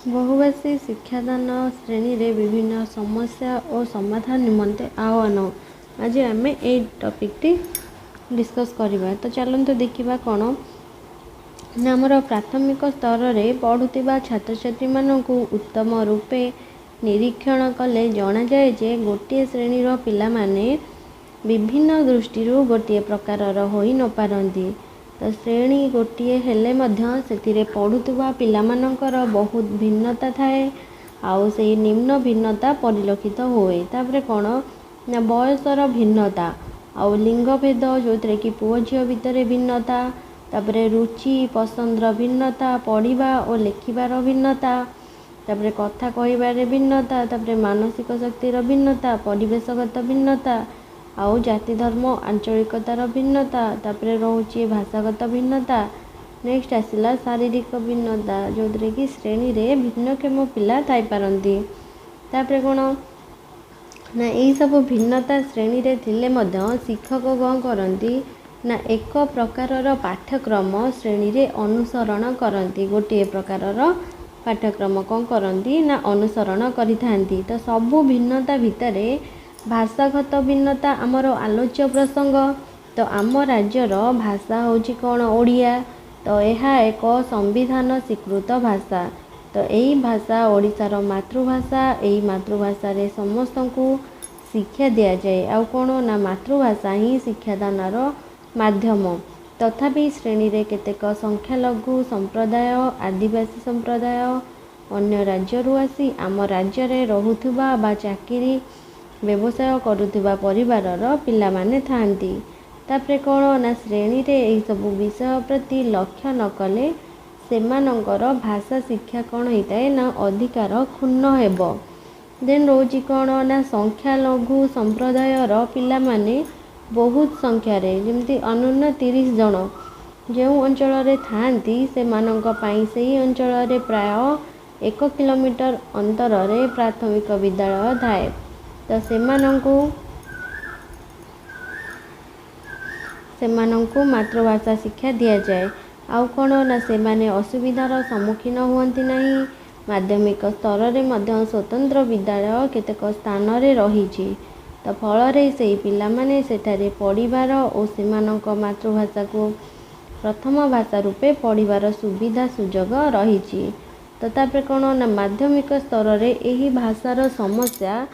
बहुभाषी शिक्षादान श्रेणी रे विभिन्न समस्या और समाधान निमंते आह्वान। आज आम ए टॉपिक डिस्कस करवा। तो चलते देखा कौन ना आमर प्राथमिक स्तर में पढ़ुवा छात्र छात्री मानू उत्तम रूपे निरीक्षण कले जना जाए जे गोटे श्रेणीर पिला माने विभिन्न दृष्टि गोटे प्रकार होई न पारंती। तो श्रेणी गोटे हेले मध्य से पढ़ुवा पिलामानंकर बहुत भिन्नता थाए आउ से निम्न भिन्नता परिलक्षित हुए। तापरे कौन ना बयसर भिन्नता आउ लिंगभेद जो थे कि पुओ झील भितर भिन्नता, तापरे रुचि पसंदर भिन्नता, पढ़ा और लेखिबार भिन्नता, तापरे कथा कहिबारे भिन्नता, तापरे मानसिक शक्तिर भिन्नता, परिवेशगत भिन्नता आउ जाति धर्म आंचलिकतार भिन्नता, तापरे रोचे भाषागत भिन्नता। नेक्स्ट आसला शारीरिक भिन्नता जो थे कि श्रेणी रे भिन्नक्षम पिला थाई पारंती। तापरे कौन ना यही सब भिन्नता श्रेणी रे थिले मध्य शिक्षक कौन करती ना एक प्रकारर पाठ्यक्रम श्रेणी रे अनुसरण करती। गोटे प्रकारर पाठ्यक्रम कौन करती ना अनुसरण करिथांती। तो सबु भिन्नता भितरे भाषागत भिन्नता आमर आलोच्य प्रसंग। तो आम राज्यर भाषा होची कौन ओडिया। तो यह एक संविधान स्वीकृत भाषा। तो यही भाषा ओडिशार मातृभाषा। यही मातृभाषा रे समस्त को शिक्षा दिया जाए। आउ कौन ना मातृभाषा ही शिक्षादानर माध्यम। तथापि श्रेणी रे केतेक संख्यालघु संप्रदाय आदिवासी संप्रदाय अन्य राज्यरू आसी आम राज्य रे रहुथुबा बा चाकरी व्यवसाय करुवा परिवारर पिला माने थांती। तापरे कौन ना श्रेणी रे यही सब विषय प्रति लक्ष्य न कले सेमानंकर भाषा शिक्षा कौन होता है ना अधिकार क्षुण्ण हेब। देन रोची कौन ना संख्यालघु संप्रदायर पिला माने बहुत संख्यार जमती अन्यून 30 जन जो अंचल थांती से ही अंचल प्राय 1 किलोमीटर अंतर रे प्राथमिक विद्यालय थाए। तो सेमानंकु मातृभाषा शिक्षा दिया जाए। आउ कौन ना सेमाने असुविधार सम्मुखीन हुअंती नहीं। माध्यमिक स्तर रे मध्य स्वतंत्र विद्यालय केतेक स्थान रे रहिछि। तो फल रे सेही पिला माने सेठारे पढ़िबार और सेमानंक मातृभाषा को प्रथम भाषा रूपे पढ़िबार सुविधा सुजोग रहिछि। तो तापरे कौन ना माध्यमिक स्तर रे एही भाषार समस्या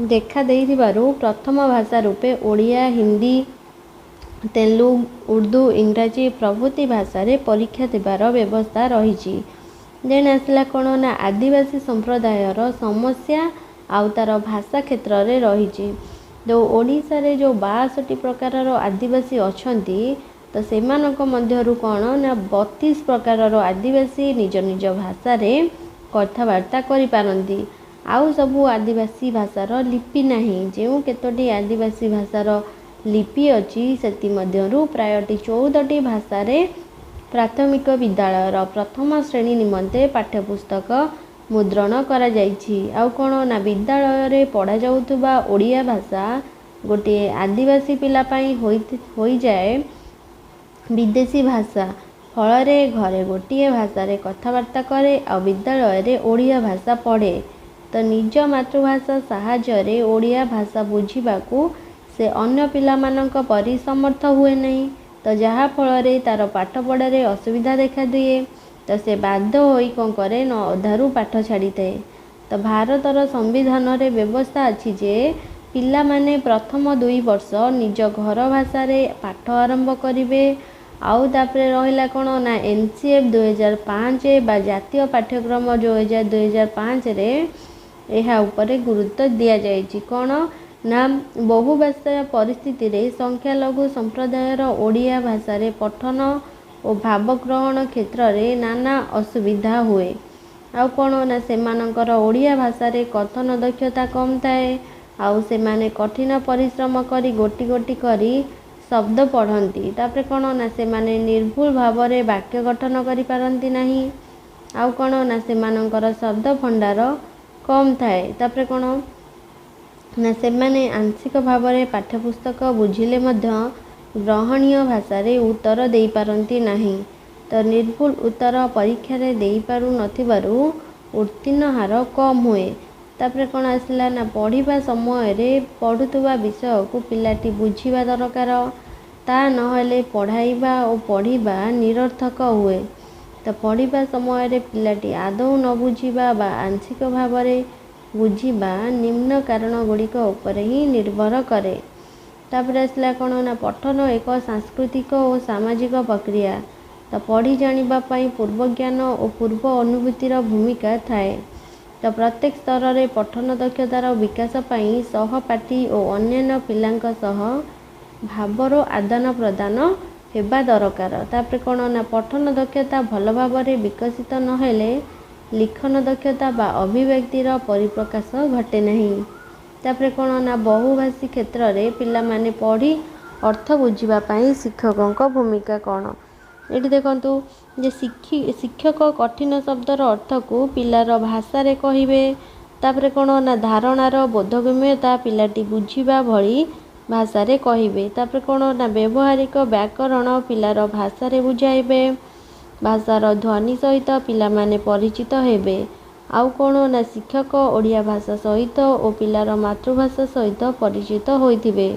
देखा देइथिबारु प्रथम भाषा रूपे ओडिया हिंदी तेलुगु उर्दू इंग्राजी प्रभृति भाषा रे परीक्षा देवार व्यवस्था रही। देन आसला कौन ना आदिवासी संप्रदायर समस्या आउ तार भाषा क्षेत्र रे रही। जो ओडिशा रे जो 62 प्रकारर आदिवासी अछंती तो सेमानक मध्यरु कौन ना 32 प्रकारर आदिवासी निज निज भाषा रे कथबार्ता करि पारंती। आउ सबु आदिवासी भाषार लिपि नहीं। जो केतोटी आदिवासी भाषार लिपि अच्छी सेति मध्यरु प्रायटी 14टी भाषा रे प्राथमिक विद्यालयर प्रथम श्रेणी निमंते पाठ्यपुस्तक मुद्रण करा जाइछि। आउ कौन ना विद्यालय रे पढ़ा जाउथुबा ओडिया भाषा गोटे आदिवासी पिला पई होई जाए विदेशी भाषा। फल रे घरे गोटे भाषा रे कथबार्ता करे आ विद्यालय रे ओडिया भाषा पढ़े। तो निज मातृभाषा साहाय्य रे ओडिया भाषा बुझिबाकू से अन्य पिला मानक परि समर्थ हुए नहीं। तो जहा फल रे तार पाठ पढ़ा रे असुविधा देखा दिए। तो से बाध्य होई कौन करे न अधारू पाठ छाड़ी थाए। तो भारतर संविधान रे व्यवस्था अच्छी जे पिला माने प्रथम 2 वर्ष निज घर भाषा रे पाठ आरंभ करिवे। आउ तापरे रहिला कौन ना NCF 2005 बा जातीय पाठ्यक्रम जो 2005 रे एहा उपरे गुरुत्व दिया जाइछि। कौन ना बहुभाषा परिस्थिति रे संख्यालघु संप्रदायर ओडिया भाषा रे पठन और भावग्रहण क्षेत्र रे नाना असुविधा हुए। आउ कौन ना सेमानंकर ओडिया भाषा रे कथन दक्षता कम थाए। आउ सेमाने कठिन परिश्रम करी गोटी गोटी करी शब्द पढ़ती। तापरे कौन ना सेमाने निर्भुल भाव रे वाक्य गठन करि पारंती नहीं। आउ कौन ना सेमानंकर शब्द भंडार कम थाए। तापरे कौन ना सेमाने आंशिक भाव रे पाठ्यपुस्तक बुझिले मध्य ଗ୍ରହଣୀୟ ଭାଷାରେ ଉତ୍ତର ଦେଇପାରନ୍ତି ନାହିଁ। ତ ନିର୍ଭୁଲ ଉତ୍ତର ପରୀକ୍ଷାରେ ଦେଇପାରୁନଥିବାରୁ ଉତ୍ତୀର୍ଣ୍ଣ ହାର କମ୍ ହୁଏ। ତାପରେ କ'ଣ ଆସିଲା ନା ପଢ଼ିବା ସମୟରେ ପଢ଼ୁଥିବା ବିଷୟକୁ ପିଲାଟି ବୁଝିବା ଦରକାର। ତା ନହେଲେ ପଢ଼ାଇବା ଓ ପଢ଼ିବା ନିରର୍ଥକ ହୁଏ। ତ ପଢ଼ିବା ସମୟରେ ପିଲାଟି ଆଦୌ ନ ବୁଝିବା ବା ଆଂଶିକ ଭାବରେ ବୁଝିବା ନିମ୍ନ କାରଣ ଗୁଡ଼ିକ ଉପରେ ହିଁ ନିର୍ଭର କରେ। ତାପରେ ଆସିଲା କ'ଣ ନା ପଠନ ଏକ ସାଂସ୍କୃତିକ ଓ ସାମାଜିକ ପ୍ରକ୍ରିୟା। ତ ପଢ଼ି ଜାଣିବା ପାଇଁ ପୂର୍ବଜ୍ଞାନ ଓ ପୂର୍ବ ଅନୁଭୂତିର ଭୂମିକା ଥାଏ। ତ ପ୍ରତ୍ୟେକ ସ୍ତରରେ ପଠନ ଦକ୍ଷତାର ବିକାଶ ପାଇଁ ସହପାଠୀ ଓ ଅନ୍ୟାନ୍ୟ ପିଲାଙ୍କ ସହ ଭାବର ଆଦାନ ପ୍ରଦାନ ହେବା ଦରକାର। ତାପରେ କ'ଣ ନା ପଠନ ଦକ୍ଷତା ଭଲ ଭାବରେ ବିକଶିତ ନହେଲେ ଲିଖନ ଦକ୍ଷତା ବା ଅଭିବ୍ୟକ୍ତିର ପରିପ୍ରକାଶ ଘଟେ ନାହିଁ। ତାପରେ କ'ଣ ନା ବହୁଭାଷୀ କ୍ଷେତ୍ରରେ ପିଲାମାନେ ପଢ଼ି ଅର୍ଥ ବୁଝିବା ପାଇଁ ଶିକ୍ଷକଙ୍କ ଭୂମିକା କ'ଣ? ଏଠି ଦେଖନ୍ତୁ ଯେ ଶିକ୍ଷକ କଠିନ ଶବ୍ଦର ଅର୍ଥକୁ ପିଲାର ଭାଷାରେ କହିବେ। ତାପରେ କ'ଣ ନା ଧାରଣାର ବୋଧଗମ୍ୟତା ପିଲାଟି ବୁଝିବା ଭଳି ଭାଷାରେ କହିବେ। ତାପରେ କ'ଣ ନା ବ୍ୟବହାରିକ ବ୍ୟାକରଣ ପିଲାର ଭାଷାରେ ବୁଝାଇବେ। ଭାଷାର ଧ୍ୱନି ସହିତ ପିଲାମାନେ ପରିଚିତ ହେବେ। ଆଉ କ'ଣ ନା ଶିକ୍ଷକ ଓଡ଼ିଆ ଭାଷା ସହିତ ଓ ପିଲାର ମାତୃଭାଷା ସହିତ ପରିଚିତ ହୋଇଥିବେ।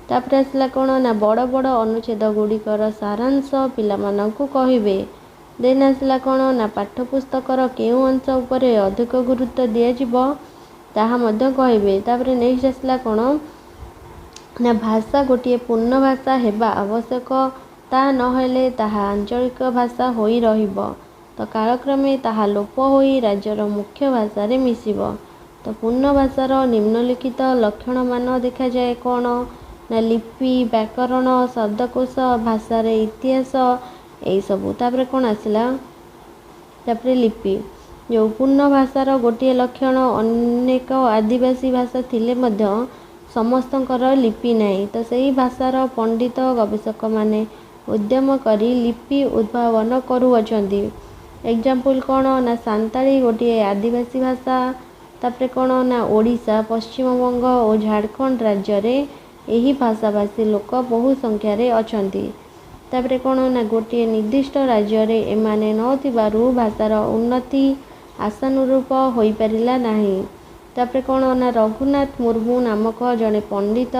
ତାପରେ ଆସିଲା କ'ଣ ନା ବଡ଼ ବଡ଼ ଅନୁଚ୍ଛେଦ ଗୁଡ଼ିକର ସାରାଂଶ ପିଲାମାନଙ୍କୁ କହିବେ। ଦେନ୍ ଆସିଲା କ'ଣ ନା ପାଠ୍ୟପୁସ୍ତକର କେଉଁ ଅଂଶ ଉପରେ ଅଧିକ ଗୁରୁତ୍ୱ ଦିଆଯିବ ତାହା ମଧ୍ୟ କହିବେ। ତାପରେ ନେକ୍ସଟ ଆସିଲା କ'ଣ ନା ଭାଷା ଗୋଟିଏ ପୂର୍ଣ୍ଣ ଭାଷା ହେବା ଆବଶ୍ୟକ। ତାହା ନହେଲେ ତାହା ଆଞ୍ଚଳିକ ଭାଷା ହୋଇ ରହିବ। ତ କାଳକ୍ରମେ ତାହା ଲୋପ ହୋଇ ରାଜ୍ୟର ମୁଖ୍ୟ ଭାଷାରେ ମିଶିବ। ତ ପୂର୍ଣ୍ଣ ଭାଷାର ନିମ୍ନଲିଖିତ ଲକ୍ଷଣମାନ ଦେଖାଯାଏ କ'ଣ ନା ଲିପି, ବ୍ୟାକରଣ, ଶବ୍ଦକୋଷ, ଭାଷାରେ ଇତିହାସ ଏଇସବୁ। ତାପରେ କ'ଣ ଆସିଲା ତାପରେ ଲିପି ଯେଉଁ ପୂର୍ଣ୍ଣ ଭାଷାର ଗୋଟିଏ ଲକ୍ଷଣ। ଅନେକ ଆଦିବାସୀ ଭାଷା ଥିଲେ ମଧ୍ୟ ସମସ୍ତଙ୍କର ଲିପି ନାହିଁ। ତ ସେହି ଭାଷାର ପଣ୍ଡିତ ଗବେଷକମାନେ ଉଦ୍ୟମ କରି ଲିପି ଉଦ୍ଭାବନ କରୁଅଛନ୍ତି। ଏକ୍ଜାମ୍ପଲ୍ କ'ଣ ନା ସାନ୍ତାଳୀ ଗୋଟିଏ ଆଦିବାସୀ ଭାଷା। ତାପରେ କ'ଣ ନା ଓଡ଼ିଶା, ପଶ୍ଚିମବଙ୍ଗ ଓ ଝାଡ଼ଖଣ୍ଡ ରାଜ୍ୟରେ ଏହି ଭାଷାଭାଷୀ ଲୋକ ବହୁ ସଂଖ୍ୟାରେ ଅଛନ୍ତି। ତାପରେ କ'ଣ ନା ଗୋଟିଏ ନିର୍ଦ୍ଦିଷ୍ଟ ରାଜ୍ୟରେ ଏମାନେ ନଥିବାରୁ ଭାଷାର ଉନ୍ନତି ଆଶାନୁରୂପ ହୋଇପାରିଲା ନାହିଁ। ତାପରେ କ'ଣ ନା ରଘୁନାଥ ମୁର୍ମୁ ନାମକ ଜଣେ ପଣ୍ଡିତ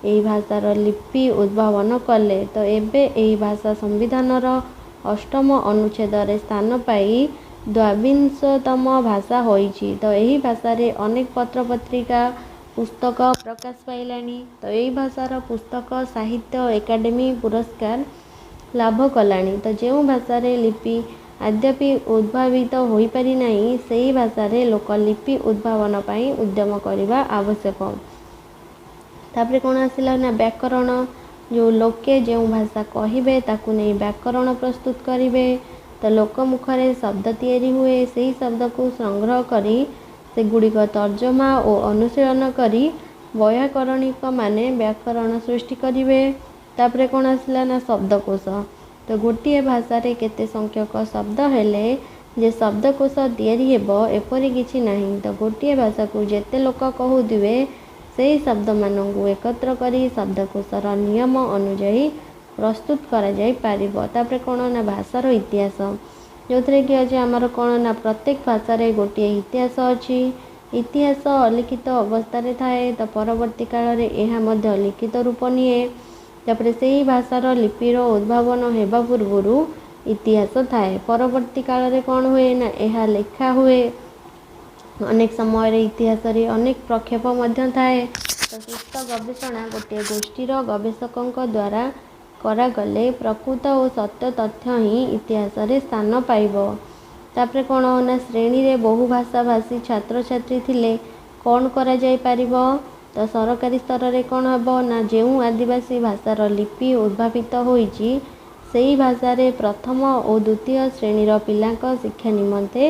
ଏହି ଭାଷାର ଲିପି ଉଦ୍ଭାବନ କଲେ। ତ ଏବେ ଏହି ଭାଷା ସମ୍ବିଧାନର 8ମ ଅନୁଚ୍ଛେଦରେ ସ୍ଥାନ ପାଇ 22ତମ ଭାଷା ହୋଇଛି। ତ ଏହି ଭାଷାରେ ଅନେକ ପତ୍ରପତ୍ରିକା ପୁସ୍ତକ ପ୍ରକାଶ ପାଇଲାଣି। ତ ଏହି ଭାଷାର ପୁସ୍ତକ ସାହିତ୍ୟ ଏକାଡେମୀ ପୁରସ୍କାର ଲାଭ କଲାଣି। ତ ଯେଉଁ ଭାଷାରେ ଲିପି ଆଦ୍ୟାପି ଉଦ୍ଭାବିତ ହୋଇପାରି ନାହିଁ ସେହି ଭାଷାରେ ଲୋକ ଲିପି ଉଦ୍ଭାବନ ପାଇଁ ଉଦ୍ୟମ କରିବା ଆବଶ୍ୟକ। ତାପରେ କ'ଣ ଆସିଲା ନା ବ୍ୟାକରଣ ଯେଉଁ ଲୋକେ ଯେଉଁ ଭାଷା କହିବେ ତାକୁ ନେଇ ବ୍ୟାକରଣ ପ୍ରସ୍ତୁତ କରିବେ। ତ ଲୋକମୁଖରେ ଶବ୍ଦ ତିଆରି ହୁଏ। ସେହି ଶବ୍ଦକୁ ସଂଗ୍ରହ କରି ସେଗୁଡ଼ିକ ତର୍ଜମା ଓ ଅନୁଶୀଳନ କରି ବୈୟାକରଣିକମାନେ ବ୍ୟାକରଣ ସୃଷ୍ଟି କରିବେ। ତାପରେ କ'ଣ ଆସିଲା ନା ଶବ୍ଦକୋଷ। ତ ଗୋଟିଏ ଭାଷାରେ କେତେ ସଂଖ୍ୟକ ଶବ୍ଦ ହେଲେ ଯେ ଶବ୍ଦକୋଷ ତିଆରି ହେବ ଏପରି କିଛି ନାହିଁ। ତ ଗୋଟିଏ ଭାଷାକୁ ଯେତେ ଲୋକ କହୁଥିବେ ସେହି ଶବ୍ଦମାନଙ୍କୁ ଏକତ୍ର କରି ଶବ୍ଦକୋଷର ନିୟମ ଅନୁଯାୟୀ ପ୍ରସ୍ତୁତ କରାଯାଇପାରିବ। ତାପରେ କ'ଣ ନା ଭାଷାର ଇତିହାସ ଯେଉଁଥିରେ କି ଅଛି ଆମର କ'ଣ ନା ପ୍ରତ୍ୟେକ ଭାଷାରେ ଗୋଟିଏ ଇତିହାସ ଅଛି। ଇତିହାସ ଅଲିଖିତ ଅବସ୍ଥାରେ ଥାଏ। ତ ପରବର୍ତ୍ତୀ କାଳରେ ଏହା ମଧ୍ୟ ଲିଖିତ ରୂପ ନିଏ। ତାପରେ ସେହି ଭାଷାର ଲିପିର ଉଦ୍ଭାବନ ହେବା ପୂର୍ବରୁ ଇତିହାସ ଥାଏ। ପରବର୍ତ୍ତୀ କାଳରେ କ'ଣ ହୁଏ ନା ଏହା ଲେଖା ହୁଏ। ଅନେକ ସମୟରେ ଇତିହାସରେ ଅନେକ ପ୍ରକ୍ଷେପ ମଧ୍ୟ ଥାଏ। ତ ସୁସ୍ଥ ଗବେଷଣା ଗୋଟିଏ ଗୋଷ୍ଠୀର ଗବେଷକଙ୍କ ଦ୍ୱାରା କରାଗଲେ ପ୍ରକୃତ ଓ ସତ୍ୟ ତଥ୍ୟ ହିଁ ଇତିହାସରେ ସ୍ଥାନ ପାଇବ। ତାପରେ କ'ଣ ନା ଶ୍ରେଣୀରେ ବହୁ ଭାଷାଭାଷୀ ଛାତ୍ରଛାତ୍ରୀ ଥିଲେ କ'ଣ କରାଯାଇପାରିବ? ତ ସରକାରୀ ସ୍ତରରେ କ'ଣ ହେବ ନା ଯେଉଁ ଆଦିବାସୀ ଭାଷାର ଲିପି ଉଦ୍ଭାବିତ ହୋଇଛି ସେହି ଭାଷାରେ ପ୍ରଥମ ଓ ଦ୍ୱିତୀୟ ଶ୍ରେଣୀର ପିଲାଙ୍କ ଶିକ୍ଷା ନିମନ୍ତେ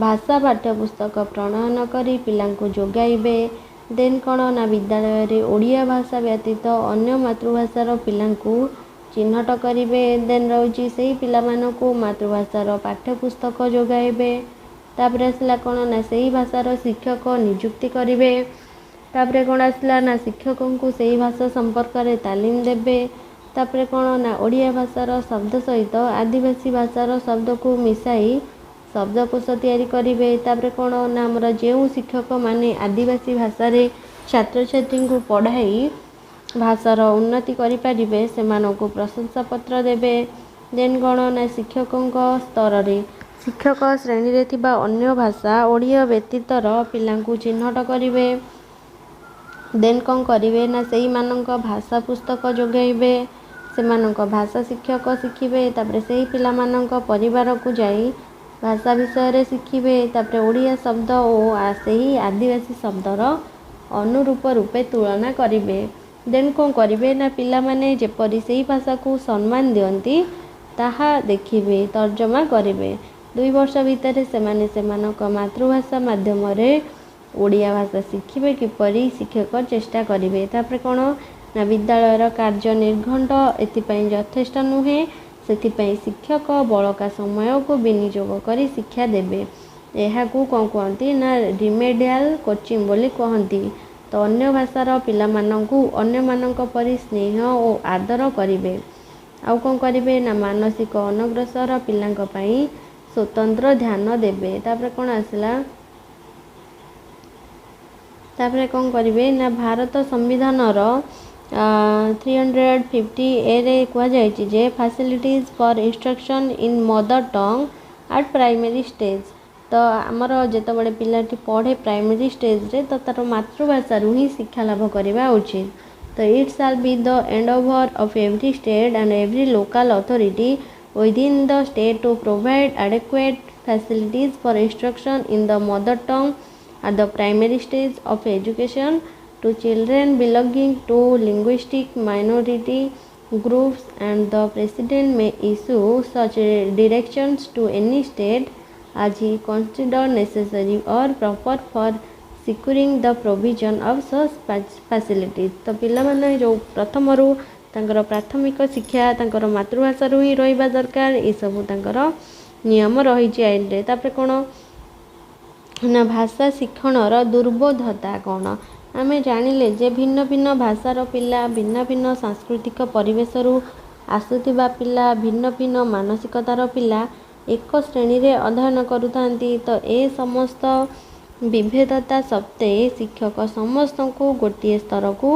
ଭାଷା ପାଠ୍ୟପୁସ୍ତକ ପ୍ରଣୟନ କରି ପିଲାଙ୍କୁ ଯୋଗାଇବେ। ଦେନ୍ କ'ଣ ନା ବିଦ୍ୟାଳୟରେ ଓଡ଼ିଆ ଭାଷା ବ୍ୟତୀତ ଅନ୍ୟ ମାତୃଭାଷାର ପିଲାଙ୍କୁ ଚିହ୍ନଟ କରିବେ। ଦେନ୍ ରହୁଛି ସେହି ପିଲାମାନଙ୍କୁ ମାତୃଭାଷାର ପାଠ୍ୟପୁସ୍ତକ ଯୋଗାଇବେ। ତାପରେ ଆସିଲା କ'ଣ ନା ସେହି ଭାଷାର ଶିକ୍ଷକ ନିଯୁକ୍ତି କରିବେ। ତାପରେ କ'ଣ ଆସିଲା ନା ଶିକ୍ଷକଙ୍କୁ ସେହି ଭାଷା ସମ୍ପର୍କରେ ତାଲିମ ଦେବେ। तापर कौन ना ओडिया भाषार शब्द सहित आदिवासी भाषार शब्द को मिसाई शब्दकोश तैयारी करेंगे। तापर कौन ना आमर जो शिक्षक माने आदिवासी भाषा रे छात्र छात्री को पढ़ाई भाषार उन्नति करें से प्रशंसा पत्र देवे। देन कौन ना शिक्षकों स्तर रे शिक्षक श्रेणी रे थिबा अन्य भाषा ओडिया व्यतीतर पिलांकु चिन्हट करेंगे। देन कौन करेंगे ना से भाषा पुस्तक जोगाइबे से भाषा शिक्षक शिखिबे। तापर से पिला परिवार को जाई भाषा विषय शिखिबे। तापर ओडिया शब्द और से आदिवासी शब्दर अनुरूप रूपे तुलना करेंगे। देन कौन करेंगे ना पिला माने जेपरी से भाषा को सम्मान दियंती ताहा देखिबे तर्जमा करेंगे। 2 वर्ष भितर से मातृभाषा माध्यम रे ओडिया भाषा शिखिबे किपरि शिक्षक चेष्टा करेंगे। तापर कौन ना विद्यालयर कार्य निर्घंट एथिपाई यथेष्ट नुहे सेथिपाई शिक्षक बड़का समय को विनियोग करी शिक्षा देबे। यह कौन कहती ना रिमेडियल कोचिंग बोली कहती। तो अन्य भाषार पिला माननकु अन्य मानक परि स्नेह और आदर करेंगे। आउ कौन करेंगे ना मानसिक अनग्रसर पिलांक पई स्वतंत्र ध्यान देबे। तापर कौन आसला तापर कौन करेंगे ना भारत संविधान 350A रे कह जाए facilities for instruction in mother tongue eight primary stage. तो आमर जिते पिलाटी पढ़े प्राइमरी स्टेज रे तो तार मातृभाषा ही शिक्षा लाभ करवा उचित। तो it shall be the endeavour of every state and every local authority within the state to provide adequate facilities for instruction in the mother tongue at the primary stage of education to children belonging to linguistic minority groups, and the president may issue such directions to any state as he consider necessary or proper for securing the provision of such facilities। तो पिला माने जो प्रथम रु तांकर प्राथमिक शिक्षा तांकर मातृभाषा रु ही रहिबा दरकार। ए सब तांकर नियम रही आईन रे। तापर कौन ना भाषा शिक्षणर दुर्बोधता कौन आमे जानिले जे भिन्न भिन्न भाषार पिला भिन्न भिन्न सांस्कृतिक परिवेशरू आसुथिबा पिला भिन्न भिन्न मानसिकतार पिला एक श्रेणी रे अध्ययन करुथांती। तो ए समस्त विभेदता सत्वे शिक्षक समस्त को गोटे स्तर को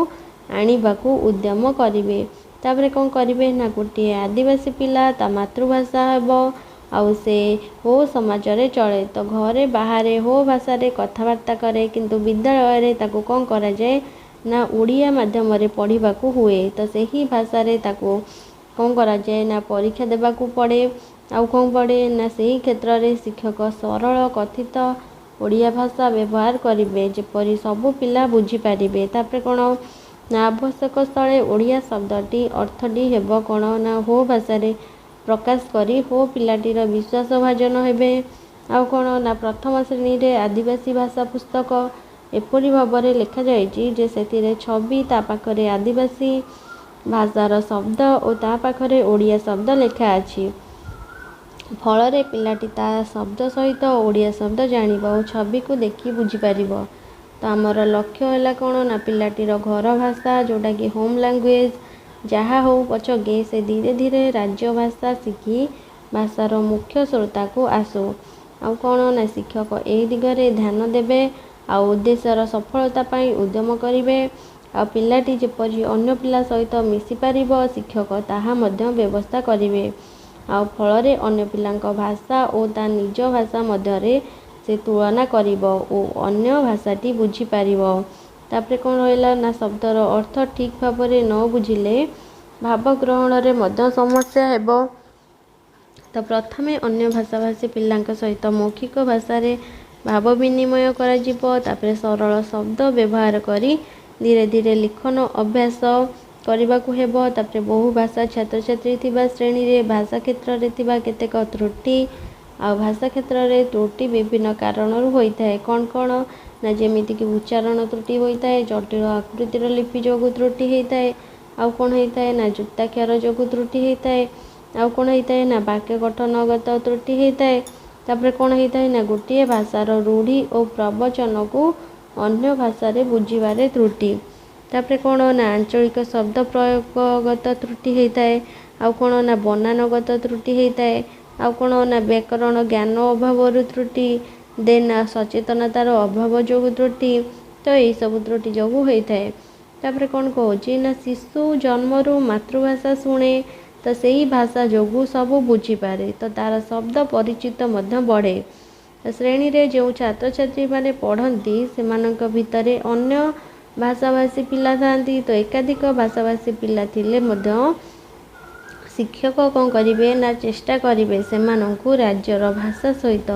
आनिबाकू उद्यम करिवे। तापरे कौन करिवे ना गोटे आदिवासी पिला ता मातृभाषा हेबो आउ से हो समाज रे चले। तो घरे बाहर हो भाषा रे कथबार्ता करे किंतु विद्यालय रे ताको कौन करा जाए ना ओडिया माध्यम रे पढ़िबाकू हुए। तो सही भाषा रे ताको कौन करा जाए ना परीक्षा देबाकू पड़े। आउ कौन पड़े ना सही क्षेत्र रे शिक्षक सरल कथित ओडिया भाषा व्यवहार करिवे जेपरि सबु पिला बुझी पारिबे। तापर कौन ना आवश्यक स्थले ओडिया शब्दटी अर्थटी हेबो कौन ना हो भाषा रे प्रकाश करी हो पिलाटीर विश्वास भाजन हेबे। आउ कौन ना प्रथम श्रेणी रे आदिवासी भाषा पुस्तक एपरी भाव में लिखा जाइए जे से छवि ता पाखरे आदिवासी भाषार शब्द और ता पाखरे ओडिया शब्द लिखा अछि। फल पिलाटी ता शब्द सहित ओडिया शब्द जानिब और छवि को देखि बुझी पारिबो। तो आमर लक्ष्य है कौन ना पिलाटीर घर भाषा जोटा कि होम लैंग्वेज जहाँ हो पछके से धीरे धीरे राज्य भाषा शिखी भाषार मुख्य श्रोता को आसो। आउ कौन ना शिक्षक ए दिगरे ध्यान देवे आ उद्देश्यर सफलता पाई उद्यम करिवे। आ पिलाटी जेपरि अन्य पिला सहित मिसी पारिबो शिक्षक ताहा मध्य व्यवस्था करिवे। आ फल अन्य पिलांक भाषा और ता निज भाषा मध्य से तुलना करिबो और अन्य भाषाटी बुझी पारिबो। तापरे कौन रहिला ना शब्दर अर्थ ठीक भाव में न बुझिले भाव ग्रहण रे मध्य समस्या हेबो। तो प्रथमे अन्य भाषाभाषी पिलांक सहित मौखिक भाषा रे भाव विनिमय करा जिवो। तापरे सरल शब्द व्यवहार करी धीरे धीरे लिखन अभ्यास करने को हेबो। तापरे बहु भाषा छात्र छात्री थिबा श्रेणी रे भाषा क्षेत्र रे थिबा केतेक त्रुटि आ भाषा क्षेत्र रे त्रुटि विभिन्न कारणरू होइथाय। कौन कौन ना जेमिति कि उच्चारण त्रुटि होता है, जटिल आकृतिर लिपि जोगु त्रुटि होता है, आउ कौन होता है ना जुक्ताक्षर जोगु त्रुटि होता है, आउ कौन होता है ना वाक्य गठनगत त्रुटि होता है। तापर कौन होता है ना गोटे भाषार रूढ़ी और प्रवचन को अन्य भाषा रे बुझिबारे त्रुटि। तापर कौन ना आंचलिक शब्द प्रयोगगत त्रुटि होता है। आउ कौन ना बनानगत त्रुटि होता है। आउ कौन ना व्याकरण ज्ञान अभाव त्रुटि देन सचेतनतार अभाव जो त्रुटि। तो यही सब त्रुटि जो होता है। तापर कौन कहूँ ना शिशु जन्मरू मातृभाषा शुणे तो सही भाषा जो सब बुझीपे तो तार शब्द परिचित बढ़े। तो श्रेणी रे जो छात्र छात्री माने पढ़ती से भितर अन्य भाषाभाषी पिला थांती तो एकाधिक भाषाभाषी पिला थिले मध्य शिक्षक कौन करेंगे ना चेष्टा करेंगे से राज्यर भाषा सहित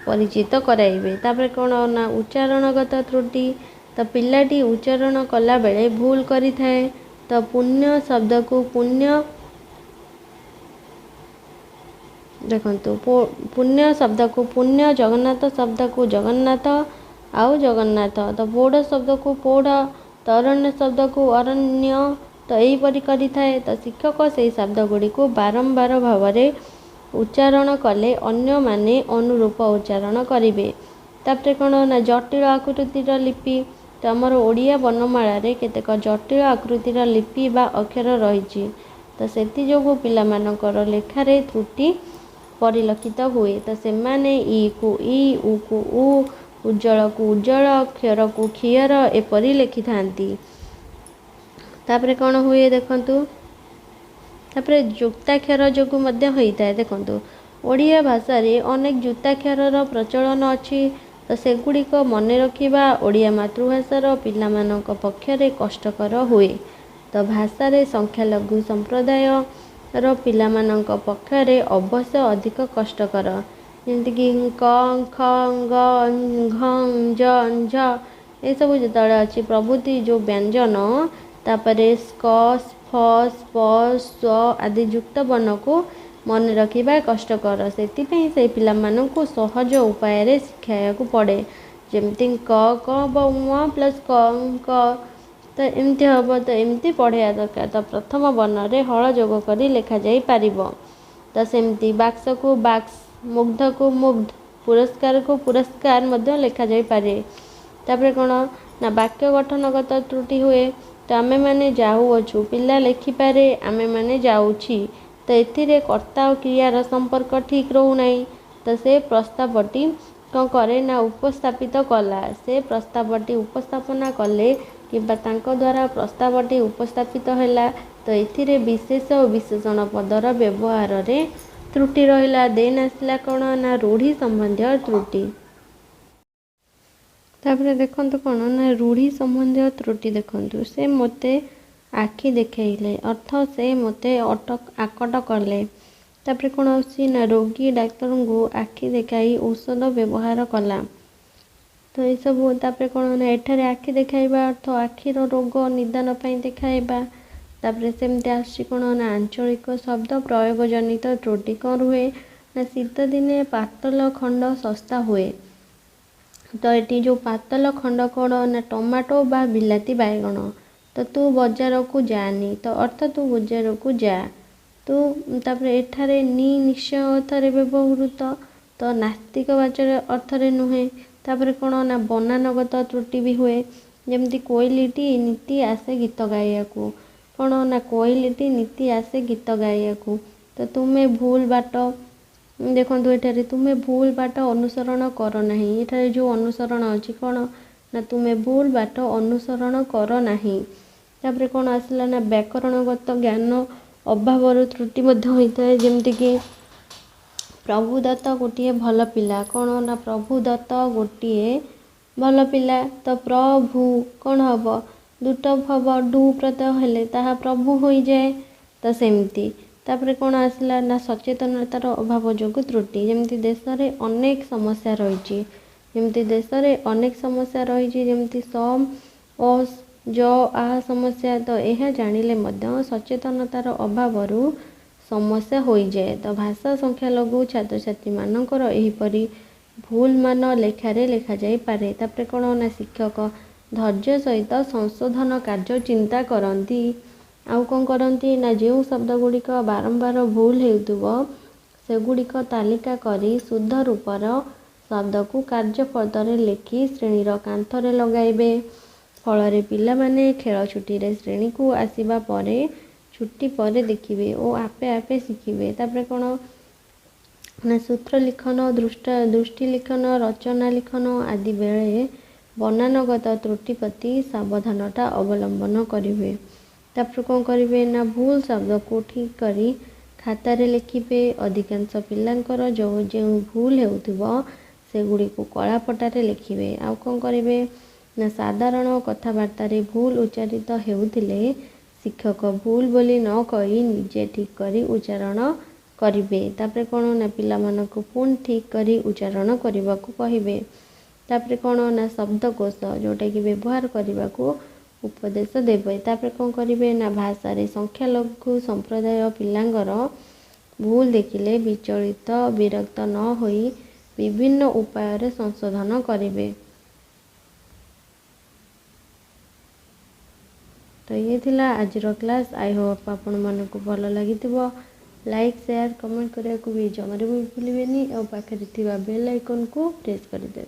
परिचित कराइबे। तापर कौन ना उच्चारणगत त्रुटि तो पिलाटी उच्चारण कला बेले भूल करि थाए तो पुण्य शब्द को पुण्य देखंतु पुण्य शब्द को पुण्य जगन्नाथ शब्द को जगन्नाथ आउ जगन्नाथ तो पौढ़ शब्द को पौढ़ तो अरण्य शब्द को अरण्य तो यहीपरि करि थाए। तो शिक्षक से शब्द गुड़ी को बारंबार भाव में उच्चारण कले अन्य माने अनुरूप उच्चारण करेंगे। तापर कौन ना जटिल आकृतिर लिपि तो आमर ओडिया वर्णमाला रे केतेक जटिल आकृतिर लिपि बा अक्षर रही तो सेति जोगु पिला मानकर लेखारे त्रुटि परिलक्षित हुए। तो से माने ई को ई उ को उ उज्जल को उज्जल क्षर को क्षीर एपरि लिखि थांती। तापर कौन हुए देखंतु तापर जुक्ताक्षर जोगु मध्य होता है। देखंतु ओडिया भाषा रे अनेक जुक्ताक्षर प्रचलन अच्छी तो सेगुड़िक मन रखा ओडिया मातृभाषार पिलामानक पक्षरे कष्टकर हुए। तो भाषा रे संख्यालघु संप्रदाय रो पिलामानक पक्षरे अवश्य अधिक कष्टकर जमीक क ख ग घ ज झ ये सब जो अच्छी प्रभृति जो व्यंजन तापर स्क फ प स्व आदि युक्त वर्ण को मन रखा कष्टकर से पिलामानंकु सहज उपाय रे शिखाया पड़े जमती क क ब प्लस क तो एमती हम तो एमती पढ़ाया दरकार। तो प्रथम वर्ण रे हल जोग करी लेखा जाई पारिबो। तो सेमती बाक्स को बाक्स मुग्ध को मुग्ध पुरस्कार को पुरस्कार मध्य लेखा जाई पारे। तापर कौन ना वाक्य गठनगत त्रुटि हुए तो आमे माने जाऊअछु पिला लेखिपारे आमे माने जाऊछि तो एथिरे कर्ता और क्रियार संपर्क ठीक रहूना। तो से प्रस्तावटी कौन करे ना उपस्थापित कला से प्रस्तावटी उपस्थापना कले किंबा तांको द्वारा प्रस्तावटी उपस्थापित हैला तो एथिरे विशेष और विशेषण पदर व्यवहार रे त्रुटि रहिला। देन आसला कौन ना रूढ़ी संबंधी त्रुटि। तापर देखंतु कौन ना रूढ़ी संबंधी त्रुटि देखंतु से मते आखि देखेले अर्थ से मते आकट कले। तापर कौन आसी ना रोगी डाक्तर को आखि देखाई औषध व्यवहार कला तो ये सब। तापर कौन ना एठारे आखि देखाइबा अर्थ आखिर रोग निदान पई देखाइबा। तापर सेमती आसी कौन ना आंचलिक शब्द प्रयोग जनित त्रुटि कौन हुए ना शीत दिने पातल खंड सस्ता हुए तो ये जो पातल खंड कौन ना टमाटो बा बिलाती बाइगण तो तू बजार को जानी तो अर्थ तू बजार को जा तू। तापर एठारे निश्चय अर्थरे व्यवहृत तो नास्तिक वाचक अर्थरे नुहे। तापर कौन ना बनानगत त्रुटि भी हुए जमती कोइलीटी नीति आसे गीत गाइया को कौन ना कोइलीटी नीति आसे गीत गाइया को तो तुम्हें भूल बाट देखो एठारे तुम्हें भूल बाट अनुसरण कर नहीं। एठारे जो अनुसरण अच्छी कौन ना तुम्हें भूल बाट अनुसरण कर नहीं। तापर कौन आसला ना व्याकरणगत ज्ञान अभाव त्रुटि होता है जमतीक प्रभुदत्त गोटे भल पिला कौन ना प्रभुदत्त गोटे भल पिला तो प्रभु कौन हम दुट हम डू प्रत्यय हेले ताहा प्रभु हो जाए तो सेमती। तापर कौन आसला ना सचेतनतार अभाव जोगु त्रुटि जमती देश में अनेक समस्या रही जमती देश में अनेक समस्या रही जमती सम अस ज आ समस्या तो यह जानिले मध्य सचेतनतार अभाव समस्या हो जाए। तो भाषा संख्या लघु छात्र छात्री मानकर एहिपरि भूल मान लेखारे लेखा जाई पारे। तापर कौन ना शिक्षक धैर्य सहित संशोधन कार्य चिंता करती आउ कौन करती ना जो शब्द गुड़िक बारंबार भूल हेउथुबो सेगुड़िक तालिका करी शुद्ध रूपर शब्द को कार्यपदरे लेखि श्रेणीर कांथरे लगाइबे। फल पिलामाने खेल छुट्टी रे श्रेणी को आसिबा परे छुट्टी पर देखिए और आपे आपे शिखिबे। तापर कौन ना सूत्र लिखन दृष्टि लिखन रचना लिखन आदि बेले बनानगत त्रुटि प्रति सावधानता अवलंबन करेंगे। तापर कौन करेंगे ना भूल शब्द को ठीक करी खातार लिखिबे। अधिकांश पिलांकर जो भूल होउथिबो सेगुड़ी को कलापटारे लिखिबे। आउ कौन करेंगे ना साधारण कथबार्ता भूल उच्चारित हेउथिले शिक्षक भूल बोली न कही निजे ठीक करी उच्चारण करिवे। तापर कौन ना पिला मानक पुन ठीक करी उच्चारण करने को कहिबे। तापर कौन ना शब्दकोश जोटा कि व्यवहार करने को उपदेश देवे। तापर कौन करेंगे ना भाषा रे संख्या लघु संप्रदाय पिलांगर भूल देखिले विचलित विरक्त न होई विभिन्न उपाय रे संशोधन करेंगे। तो ये थिला आजर क्लास। आई होप आपण मानक भल लगी। लाइक शेयर कमेंट करने को भी जमारे भी भूलिए और पाखे बेल आइकन को प्रेस करदे।